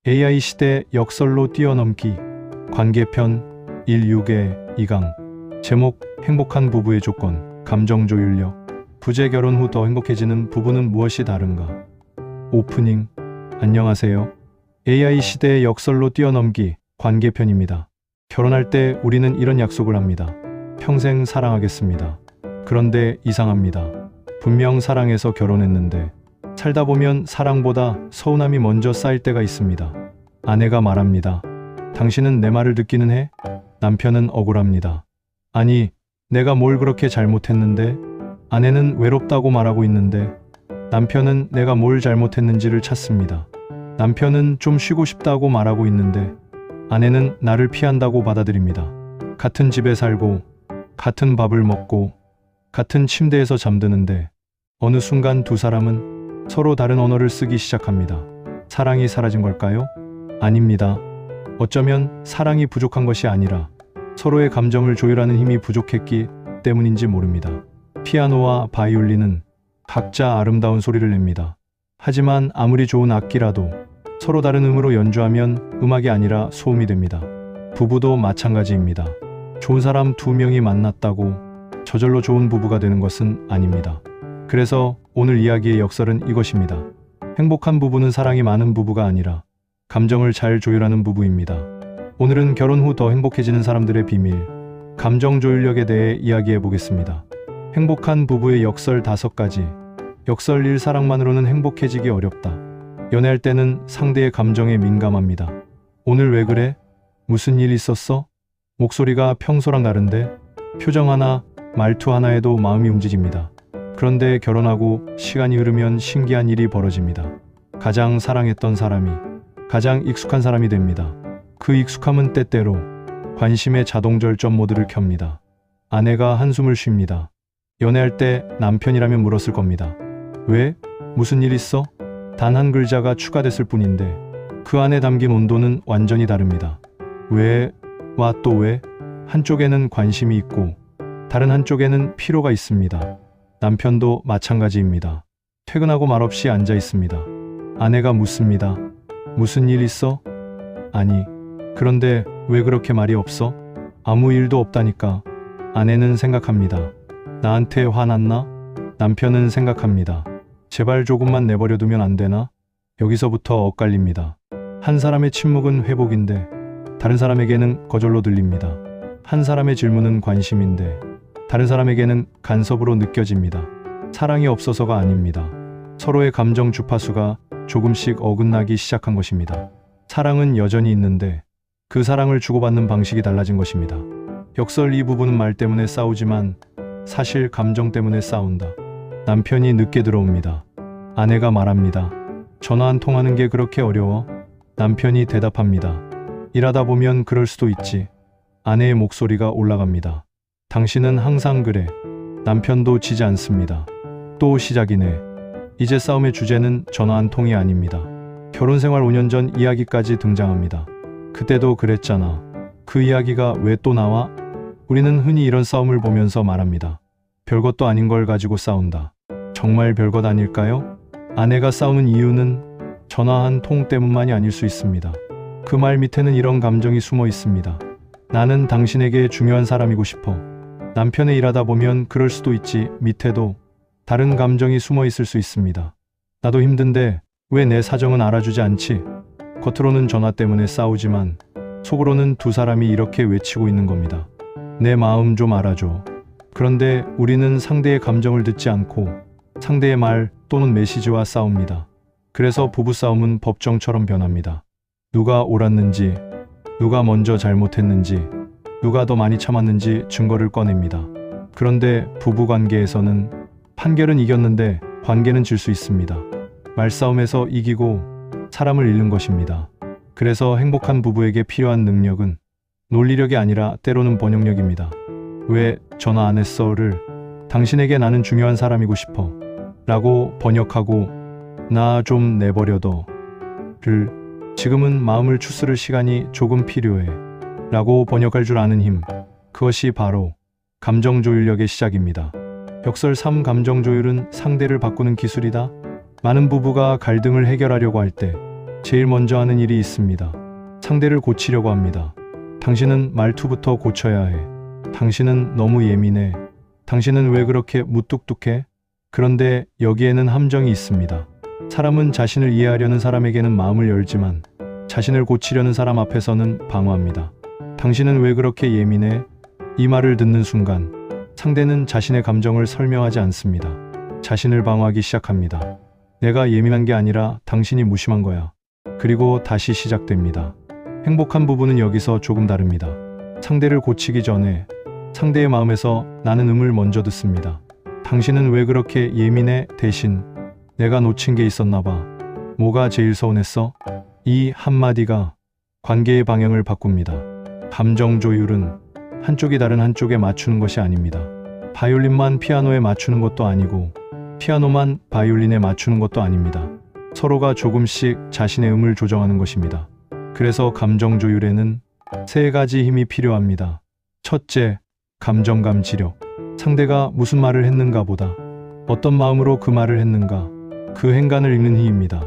AI 시대 역설로 뛰어넘기 관계편 16의 2강 제목 행복한 부부의 조건 감정 조율력 부재 결혼 후 더 행복해지는 부부는 무엇이 다른가 오프닝 안녕하세요. AI 시대의 역설로 뛰어넘기 관계편입니다. 결혼할 때 우리는 이런 약속을 합니다. 평생 사랑하겠습니다. 그런데 이상합니다. 분명 사랑해서 결혼했는데 살다 보면 사랑보다 서운함이 먼저 쌓일 때가 있습니다. 아내가 말합니다. 당신은 내 말을 듣기는 해? 남편은 억울합니다. 아니, 내가 뭘 그렇게 잘못했는데? 아내는 외롭다고 말하고 있는데 남편은 내가 뭘 잘못했는지를 찾습니다. 남편은 좀 쉬고 싶다고 말하고 있는데 아내는 나를 피한다고 받아들입니다. 같은 집에 살고 같은 밥을 먹고 같은 침대에서 잠드는데 어느 순간 두 사람은 서로 다른 언어를 쓰기 시작합니다. 사랑이 사라진 걸까요? 아닙니다. 어쩌면 사랑이 부족한 것이 아니라 서로의 감정을 조율하는 힘이 부족했기 때문인지 모릅니다. 피아노와 바이올린은 각자 아름다운 소리를 냅니다. 하지만 아무리 좋은 악기라도 서로 다른 음으로 연주하면 음악이 아니라 소음이 됩니다. 부부도 마찬가지입니다. 좋은 사람 두 명이 만났다고 저절로 좋은 부부가 되는 것은 아닙니다. 그래서 오늘 이야기의 역설은 이것입니다. 행복한 부부는 사랑이 많은 부부가 아니라 감정을 잘 조율하는 부부입니다. 오늘은 결혼 후 더 행복해지는 사람들의 비밀, 감정 조율력에 대해 이야기해 보겠습니다. 행복한 부부의 역설 5가지. 역설 1. 사랑만으로는 행복해지기 어렵다. 연애할 때는 상대의 감정에 민감합니다. 오늘 왜 그래? 무슨 일 있었어? 목소리가 평소랑 다른데? 표정 하나, 말투 하나에도 마음이 움직입니다. 그런데 결혼하고 시간이 흐르면 신기한 일이 벌어집니다. 가장 사랑했던 사람이 가장 익숙한 사람이 됩니다. 그 익숙함은 때때로 관심의 자동절전 모드를 켭니다. 아내가 한숨을 쉽니다. 연애할 때 남편이라면 물었을 겁니다. 왜? 무슨 일 있어? 단 한 글자가 추가됐을 뿐인데 그 안에 담긴 온도는 완전히 다릅니다. 왜? 와 또 왜? 한쪽에는 관심이 있고 다른 한쪽에는 피로가 있습니다. 남편도 마찬가지입니다. 퇴근하고 말없이 앉아 있습니다. 아내가 묻습니다. 무슨 일 있어? 아니, 그런데 왜 그렇게 말이 없어? 아무 일도 없다니까. 아내는 생각합니다. 나한테 화났나? 남편은 생각합니다. 제발 조금만 내버려 두면 안 되나? 여기서부터 엇갈립니다. 한 사람의 침묵은 회복인데 다른 사람에게는 거절로 들립니다. 한 사람의 질문은 관심인데 다른 사람에게는 간섭으로 느껴집니다. 사랑이 없어서가 아닙니다. 서로의 감정 주파수가 조금씩 어긋나기 시작한 것입니다. 사랑은 여전히 있는데 그 사랑을 주고받는 방식이 달라진 것입니다. 역설 이 부부는 말 때문에 싸우지만 사실 감정 때문에 싸운다. 남편이 늦게 들어옵니다. 아내가 말합니다. 전화 한 통하는 게 그렇게 어려워? 남편이 대답합니다. 일하다 보면 그럴 수도 있지. 아내의 목소리가 올라갑니다. 당신은 항상 그래. 남편도 지지 않습니다. 또 시작이네. 이제 싸움의 주제는 전화 한 통이 아닙니다. 결혼 생활 5년 전 이야기까지 등장합니다. 그때도 그랬잖아. 그 이야기가 왜 또 나와? 우리는 흔히 이런 싸움을 보면서 말합니다. 별것도 아닌 걸 가지고 싸운다. 정말 별것 아닐까요? 아내가 싸우는 이유는 전화 한 통 때문만이 아닐 수 있습니다. 그 말 밑에는 이런 감정이 숨어 있습니다. 나는 당신에게 중요한 사람이고 싶어. 남편의 일하다 보면 그럴 수도 있지. 밑에도 다른 감정이 숨어 있을 수 있습니다. 나도 힘든데 왜 내 사정은 알아주지 않지? 겉으로는 전화 때문에 싸우지만 속으로는 두 사람이 이렇게 외치고 있는 겁니다. 내 마음 좀 알아줘. 그런데 우리는 상대의 감정을 듣지 않고 상대의 말 또는 메시지와 싸웁니다. 그래서 부부싸움은 법정처럼 변합니다. 누가 옳았는지, 누가 먼저 잘못했는지, 누가 더 많이 참았는지 증거를 꺼냅니다. 그런데 부부관계에서는 판결은 이겼는데 관계는 질 수 있습니다. 말싸움에서 이기고 사람을 잃는 것입니다. 그래서 행복한 부부에게 필요한 능력은 논리력이 아니라 때로는 번역력입니다. 왜 전화 안 했어?를 당신에게 나는 중요한 사람이고 싶어 라고 번역하고 나 좀 내버려둬를 지금은 마음을 추스를 시간이 조금 필요해 라고 번역할 줄 아는 힘, 그것이 바로 감정 조율력의 시작입니다. 역설 3. 감정 조율은 상대를 바꾸는 기술이다. 많은 부부가 갈등을 해결하려고 할 때 제일 먼저 하는 일이 있습니다. 상대를 고치려고 합니다. 당신은 말투부터 고쳐야 해. 당신은 너무 예민해. 당신은 왜 그렇게 무뚝뚝해? 그런데 여기에는 함정이 있습니다. 사람은 자신을 이해하려는 사람에게는 마음을 열지만 자신을 고치려는 사람 앞에서는 방어합니다. 당신은 왜 그렇게 예민해? 이 말을 듣는 순간 상대는 자신의 감정을 설명하지 않습니다. 자신을 방어하기 시작합니다. 내가 예민한 게 아니라 당신이 무심한 거야. 그리고 다시 시작됩니다. 행복한 부부는 여기서 조금 다릅니다. 상대를 고치기 전에 상대의 마음에서 나는 음을 먼저 듣습니다. 당신은 왜 그렇게 예민해? 대신 내가 놓친 게 있었나 봐. 뭐가 제일 서운했어? 이 한마디가 관계의 방향을 바꿉니다. 감정 조율은 한쪽이 다른 한쪽에 맞추는 것이 아닙니다. 바이올린만 피아노에 맞추는 것도 아니고 피아노만 바이올린에 맞추는 것도 아닙니다. 서로가 조금씩 자신의 음을 조정하는 것입니다. 그래서 감정 조율에는 세 가지 힘이 필요합니다. 첫째, 감정감 지력. 상대가 무슨 말을 했는가 보다 어떤 마음으로 그 말을 했는가, 그 행간을 읽는 힘입니다.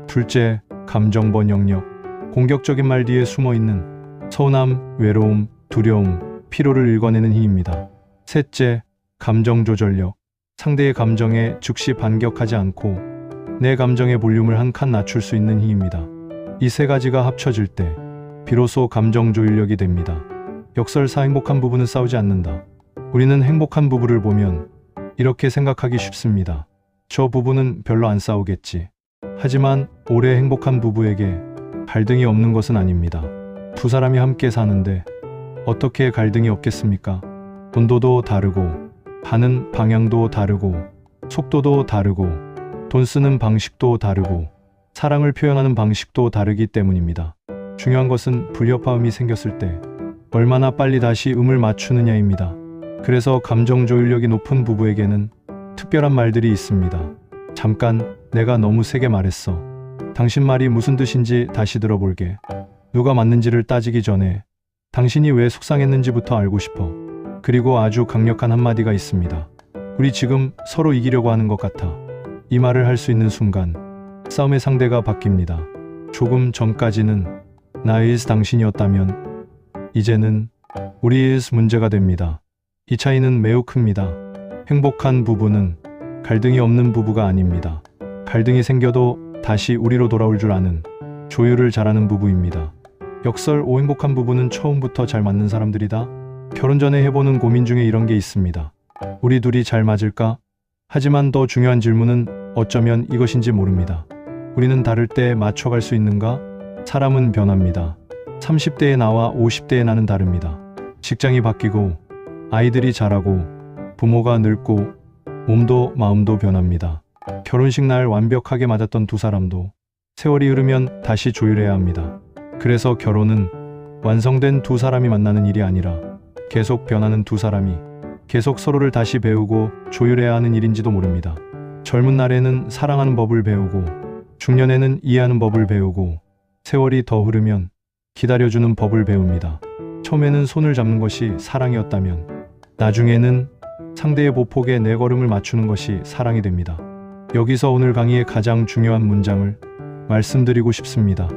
둘째, 감정 번역력. 공격적인 말 뒤에 숨어있는 서운함, 외로움, 두려움, 피로를 읽어내는 힘입니다. 셋째, 감정 조절력. 상대의 감정에 즉시 반격하지 않고 내 감정의 볼륨을 한 칸 낮출 수 있는 힘입니다. 이 세 가지가 합쳐질 때 비로소 감정 조율력이 됩니다. 역설사 행복한 부부는 싸우지 않는다. 우리는 행복한 부부를 보면 이렇게 생각하기 쉽습니다. 저 부부는 별로 안 싸우겠지. 하지만 오래 행복한 부부에게 갈등이 없는 것은 아닙니다. 두 사람이 함께 사는데 어떻게 갈등이 없겠습니까? 온도도 다르고 가는 방향도 다르고 속도도 다르고 돈 쓰는 방식도 다르고 사랑을 표현하는 방식도 다르기 때문입니다. 중요한 것은 불협화음이 생겼을 때 얼마나 빨리 다시 음을 맞추느냐입니다. 그래서 감정 조율력이 높은 부부에게는 특별한 말들이 있습니다. 잠깐, 내가 너무 세게 말했어. 당신 말이 무슨 뜻인지 다시 들어볼게. 누가 맞는지를 따지기 전에 당신이 왜 속상했는지부터 알고 싶어. 그리고 아주 강력한 한마디가 있습니다. 우리 지금 서로 이기려고 하는 것 같아. 이 말을 할 수 있는 순간 싸움의 상대가 바뀝니다. 조금 전까지는 나의 당신이었다면 이제는 우리의 문제가 됩니다. 이 차이는 매우 큽니다. 행복한 부부는 갈등이 없는 부부가 아닙니다. 갈등이 생겨도 다시 우리로 돌아올 줄 아는 조율을 잘하는 부부입니다. 역설 5 행복한 부부는 처음부터 잘 맞는 사람들이다. 결혼 전에 해보는 고민 중에 이런 게 있습니다. 우리 둘이 잘 맞을까? 하지만 더 중요한 질문은 어쩌면 이것인지 모릅니다. 우리는 다를 때 맞춰갈 수 있는가? 사람은 변합니다. 30대의 나와 50대의 나는 다릅니다. 직장이 바뀌고 아이들이 자라고 부모가 늙고 몸도 마음도 변합니다. 결혼식 날 완벽하게 맞았던 두 사람도 세월이 흐르면 다시 조율해야 합니다. 그래서 결혼은 완성된 두 사람이 만나는 일이 아니라 계속 변하는 두 사람이 계속 서로를 다시 배우고 조율해야 하는 일인지도 모릅니다. 젊은 날에는 사랑하는 법을 배우고 중년에는 이해하는 법을 배우고 세월이 더 흐르면 기다려주는 법을 배웁니다. 처음에는 손을 잡는 것이 사랑이었다면 나중에는 상대의 보폭에 내 걸음을 맞추는 것이 사랑이 됩니다. 여기서 오늘 강의의 가장 중요한 문장을 말씀드리고 싶습니다.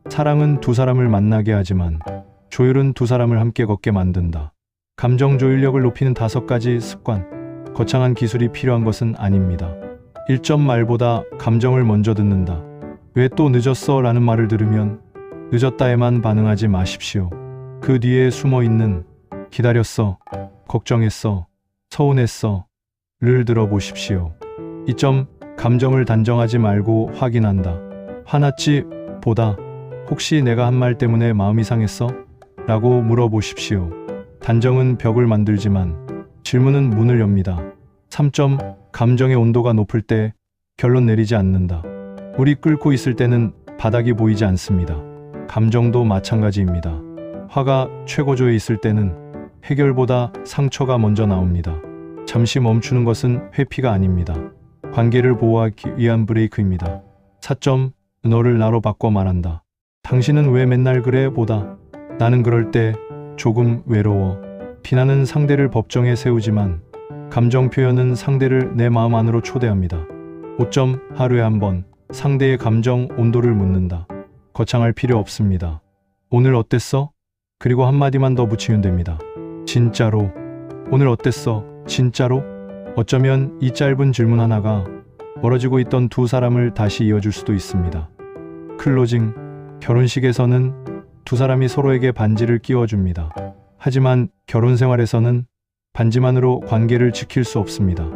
사랑은 두 사람을 만나게 하지만 조율은 두 사람을 함께 걷게 만든다. 감정 조율력을 높이는 5가지 습관, 거창한 기술이 필요한 것은 아닙니다. 1점 말보다 감정을 먼저 듣는다. 왜 또 늦었어? 라는 말을 들으면 늦었다에만 반응하지 마십시오. 그 뒤에 숨어있는 기다렸어, 걱정했어, 서운했어 를 들어보십시오. 2점, 감정을 단정하지 말고 확인한다. 화났지? 보다 혹시 내가 한 말 때문에 마음이 상했어? 라고 물어보십시오. 단정은 벽을 만들지만 질문은 문을 엽니다. 3점, 감정의 온도가 높을 때 결론 내리지 않는다. 물이 끓고 있을 때는 바닥이 보이지 않습니다. 감정도 마찬가지입니다. 화가 최고조에 있을 때는 해결보다 상처가 먼저 나옵니다. 잠시 멈추는 것은 회피가 아닙니다. 관계를 보호하기 위한 브레이크입니다. 4점, 너를 나로 바꿔 말한다. 당신은 왜 맨날 그래? 보다 나는 그럴 때 조금 외로워. 비난은 상대를 법정에 세우지만 감정 표현은 상대를 내 마음 안으로 초대합니다. 5점, 하루에 한 번 상대의 감정 온도를 묻는다. 거창할 필요 없습니다. 오늘 어땠어? 그리고 한마디만 더 붙이면 됩니다. 진짜로. 오늘 어땠어? 진짜로? 어쩌면 이 짧은 질문 하나가 멀어지고 있던 두 사람을 다시 이어줄 수도 있습니다. 클로징. 결혼식에서는 두 사람이 서로에게 반지를 끼워줍니다. 하지만 결혼 생활에서는 반지만으로 관계를 지킬 수 없습니다.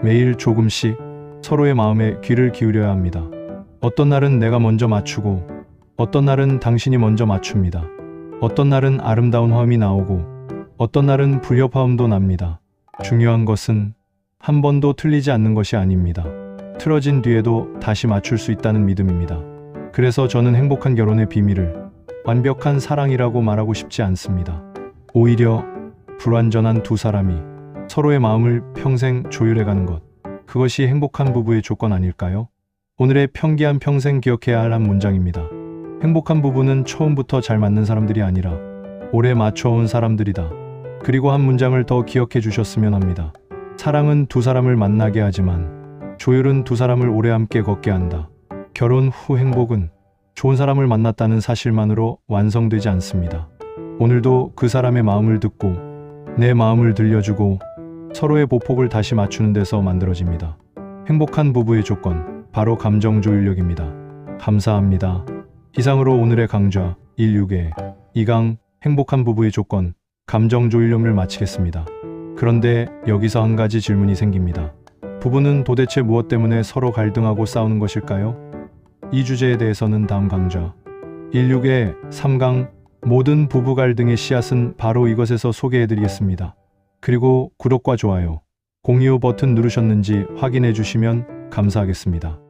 매일 조금씩 서로의 마음에 귀를 기울여야 합니다. 어떤 날은 내가 먼저 맞추고, 어떤 날은 당신이 먼저 맞춥니다. 어떤 날은 아름다운 화음이 나오고, 어떤 날은 불협화음도 납니다. 중요한 것은 한 번도 틀리지 않는 것이 아닙니다. 틀어진 뒤에도 다시 맞출 수 있다는 믿음입니다. 그래서 저는 행복한 결혼의 비밀을 완벽한 사랑이라고 말하고 싶지 않습니다. 오히려 불완전한 두 사람이 서로의 마음을 평생 조율해가는 것, 그것이 행복한 부부의 조건 아닐까요? 오늘의 평기한 평생 기억해야 할 한 문장입니다. 행복한 부부는 처음부터 잘 맞는 사람들이 아니라 오래 맞춰온 사람들이다. 그리고 한 문장을 더 기억해 주셨으면 합니다. 사랑은 두 사람을 만나게 하지만 조율은 두 사람을 오래 함께 걷게 한다. 결혼 후 행복은 좋은 사람을 만났다는 사실만으로 완성되지 않습니다. 오늘도 그 사람의 마음을 듣고 내 마음을 들려주고 서로의 보폭을 다시 맞추는 데서 만들어집니다. 행복한 부부의 조건, 바로 감정 조율력입니다. 감사합니다. 이상으로 오늘의 강좌 16회 2강 행복한 부부의 조건, 감정 조율력을 마치겠습니다. 그런데 여기서 한 가지 질문이 생깁니다. 부부는 도대체 무엇 때문에 서로 갈등하고 싸우는 것일까요? 이 주제에 대해서는 다음 강좌 16회 3강 모든 부부 갈등의 씨앗은 바로 이것에서 소개해드리겠습니다. 그리고 구독과 좋아요, 공유 버튼 누르셨는지 확인해 주시면 감사하겠습니다.